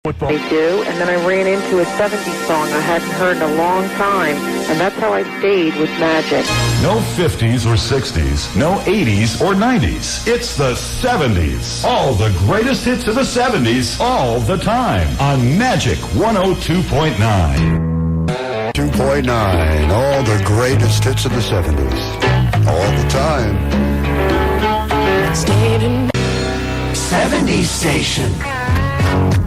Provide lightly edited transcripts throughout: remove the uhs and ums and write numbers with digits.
Football. They do, and then I ran into a 70s song I hadn't heard in a long time, and that's how I stayed with Magic. No 50s or 60s, no 80s or 90s. It's the 70s. All the greatest hits of the 70s, all the time, on Magic 102.9. 2.9, all the greatest hits of the 70s, all the time. 70s station.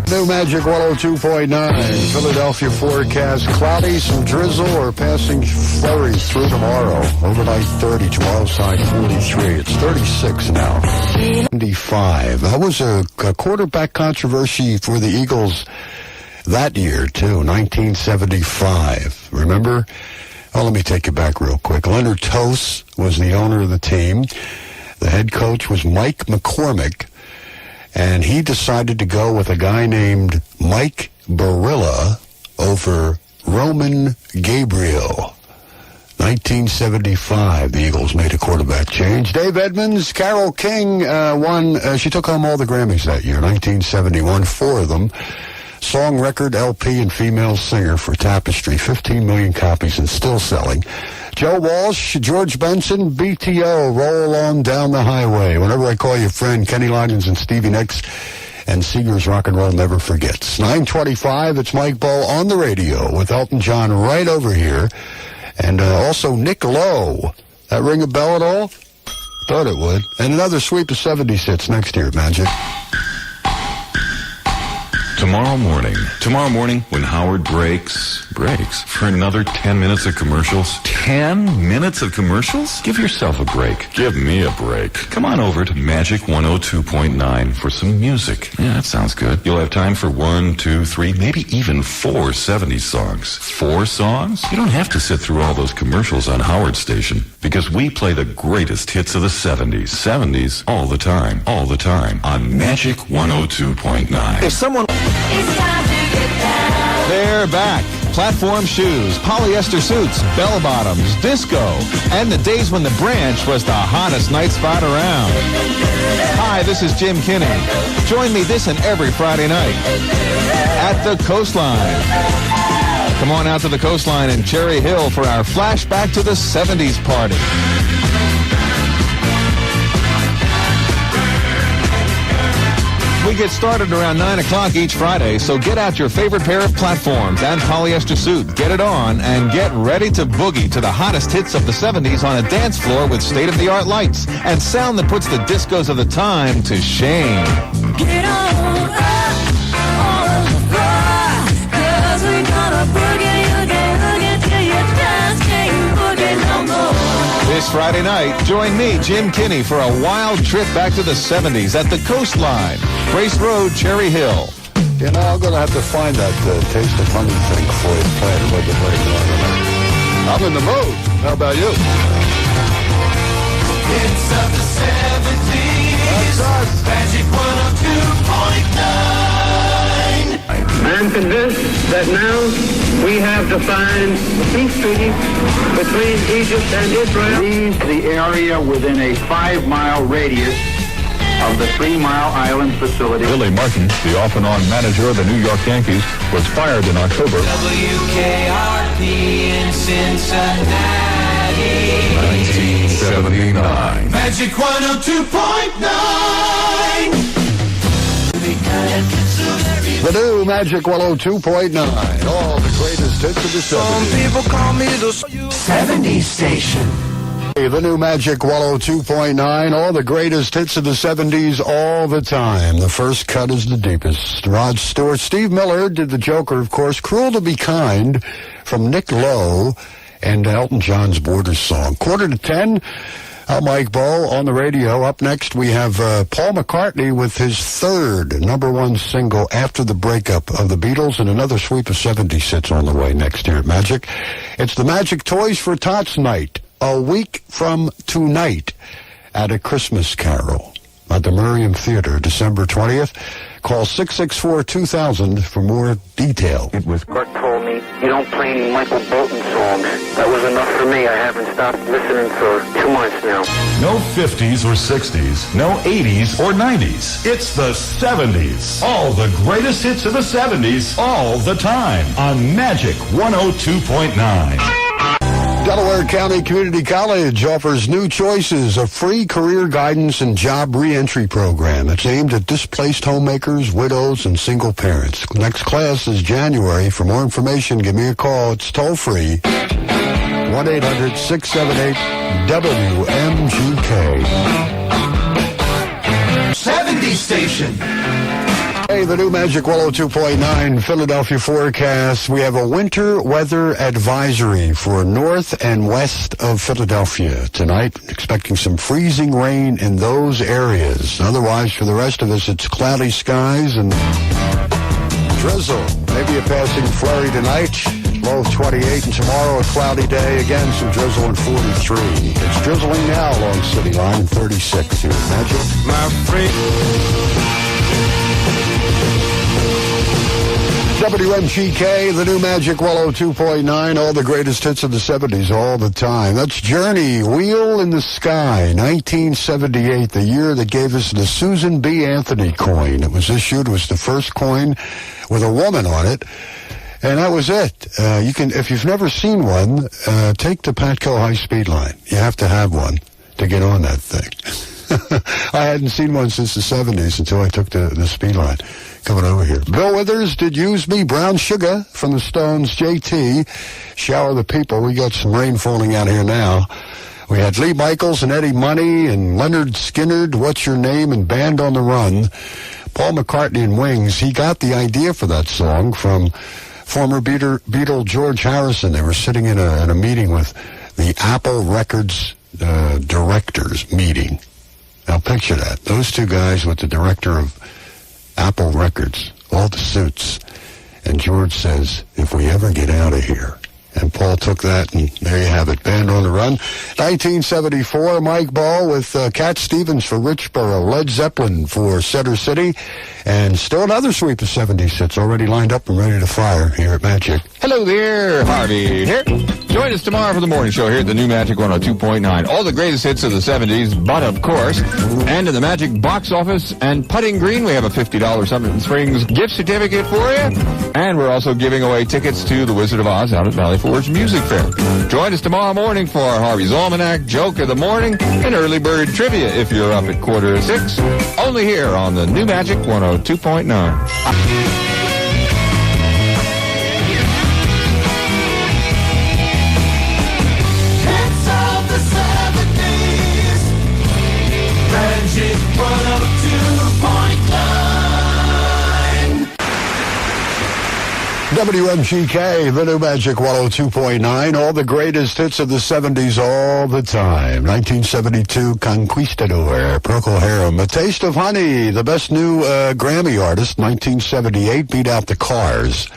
New Magic 102.9. Philadelphia forecast cloudy, some drizzle or passing flurries through tomorrow. Overnight 30, tomorrow's high 43. It's 36 now. 75. That was a quarterback controversy for the Eagles that year, too, 1975. Remember? Oh, let me take you back real quick. Leonard Tost was the owner of the team. The head coach was Mike McCormick. And he decided to go with a guy named Mike Barilla over Roman Gabriel. 1975, the Eagles made a quarterback change. Dave Edmonds, Carole King won. She took home all the Grammys that year, 1971, 4 of them. Song, record, LP, and female singer for Tapestry. 15 million copies and still selling. Joe Walsh, George Benson, BTO, Roll On Down the Highway. Whenever I call you friend, Kenny Loggins and Stevie Nicks and Seeger's Rock and Roll Never Forgets. 9:25, it's Mike Bowe on the radio with Elton John right over here. And also Nick Lowe. That ring a bell at all? Thought it would. And another sweep of 70s hits next year, Magic. Tomorrow morning, when Howard breaks for another 10 minutes of commercials. 10 minutes of commercials? Give yourself a break. Give me a break. Come on over to Magic 102.9 for some music. Yeah, that sounds good. You'll have time for 1, 2, 3, maybe even 4 70s songs. 4 songs? You don't have to sit through all those commercials on Howard's station, because we play the greatest hits of the 70s. 70s all the time on Magic 102.9. If someone... They're back. Platform shoes, polyester suits, bell-bottoms, disco, and the days when the Branch was the hottest night spot around. Hi, this is Jim Kinney. Join me this and every Friday night at the Coastline. Come on out to the Coastline in Cherry Hill for our flashback to the 70s party. We get started around 9 o'clock each Friday, so get out your favorite pair of platforms and polyester suit, get it on, and get ready to boogie to the hottest hits of the 70s on a dance floor with state-of-the-art lights and sound that puts the discos of the time to shame. Get on up, all of the floor, 'cause we gonna boogie again till you just can't boogie no more. This Friday night, join me, Jim Kinney, for a wild trip back to the 70s at the Coastline, Grace Road, Cherry Hill. You know, I'm going to have to find that Taste of Honey thing for you. Play it a little bit later on. I'm in the mood. How about you? It's of the 70s. That's us. Magic 102.9. I'm convinced that now we have defined the peace treaty between Egypt and Israel. Leave the area within a 5-mile radius of the 3-Mile Island facility. Billy Martin, the off-and-on manager of the New York Yankees, was fired in October. WKRP in Cincinnati. 1979. Magic 102.9. The new Magic 102.9. All the greatest hits of the 70s. Some people call me the 70s station. The new Magic 102.9. All the greatest hits of the 70s all the time. The first cut is the deepest. Rod Stewart. Steve Miller did the Joker, of course. Cruel to Be Kind from Nick Lowe and Elton John's Borders song. 9:45. I'm Mike Bowe on the radio. Up next, we have Paul McCartney with his third #1 single after the breakup of the Beatles, and another sweep of 70s hits on the way next year at Magic. It's the Magic Toys for Tots night, a week from tonight at A Christmas Carol at the Miriam Theater, December 20th. Call 664-2000 for more detail. It was Kurt told me, you don't play any Michael Bolton songs. That was enough for me. I haven't stopped listening for 2 months now. No 50s or 60s, no 80s or 90s. It's the 70s. All the greatest hits of the 70s, all the time, on Magic 102.9. Delaware County Community College offers new choices, a free career guidance and job reentry program. It's aimed at displaced homemakers, widows, and single parents. Next class is January. For more information, give me a call. It's toll-free, 1-800-678-WMGK. 70 station. Hey, the new Magic 102.9 Philadelphia forecast. We have a winter weather advisory for north and west of Philadelphia tonight. Expecting some freezing rain in those areas. Otherwise, for the rest of us, it's cloudy skies and drizzle. Maybe a passing flurry tonight. Low of 28, and tomorrow a cloudy day. Again, some drizzle and 43. It's drizzling now along City Line 36 here. Magic. My friend. WMGK, the new Magic 102.9, all the greatest hits of the 70s all the time. That's Journey, Wheel in the Sky, 1978, the year that gave us the Susan B. Anthony coin. It was issued, it was the first coin with a woman on it, and that was it. You can, if you've never seen one, take the Patco high-speed line. You have to have one to get on that thing. I hadn't seen one since the 70s until I took the speed line coming over here. Bill Withers did Use Me, Brown Sugar from the Stones, JT, Shower the People. We got some rain falling out here now. We had Lee Michaels and Eddie Money and Leonard Skinnard, What's Your Name, and Band on the Run. Paul McCartney and Wings. He got the idea for that song from former Beatle George Harrison. They were sitting in a meeting with the Apple Records directors meeting. Now picture that. Those two guys with the director of Apple Records, all the suits. And George says, if we ever get out of here. And Paul took that, and there you have it. Band on the Run. 1974, Mike Bowe with Cat Stevens for Richboro, Led Zeppelin for Center City, and still another sweep of 70s hits already lined up and ready to fire here at Magic. Hello there, Harvey here. Join us tomorrow for the morning show here at the new Magic 102.9. All the greatest hits of the 70s, but of course, and in the Magic box office and Putting Green, we have a $50 Summit Springs gift certificate for you. And we're also giving away tickets to the Wizard of Oz out at Valley Forge Music Fair. Join us tomorrow morning for Harvey's Almanac, Joke of the Morning, and Early Bird Trivia if you're up at 5:45. Only here on the new Magic 102.9. WMGK, the new Magic 102.9, all the greatest hits of the 70s all the time. 1972, Conquistador, Procol Harum, A Taste of Honey, the best new Grammy artist, 1978, beat out the Cars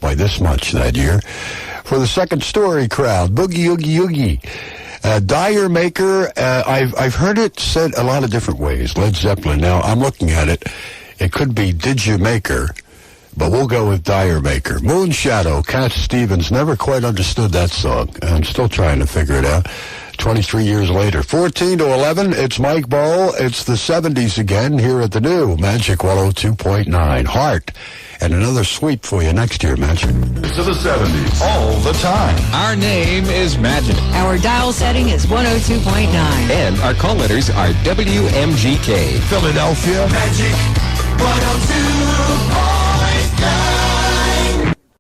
by this much that year. For the Second Story crowd, Boogie Oogie Oogie. Dire Maker, I've heard it said a lot of different ways, Led Zeppelin. Now, I'm looking at it. It could be Did You Maker? But we'll go with Dire Maker. Moon Shadow, Cat Stevens. Never quite understood that song. I'm still trying to figure it out. 23 years later. 14-11, it's Mike Bowe. It's the 70s again here at the new Magic 102.9. Heart. And another sweep for you next year, Magic. To the 70s, all the time. Our name is Magic. Our dial setting is 102.9. And our call letters are WMGK. Philadelphia. Magic 102.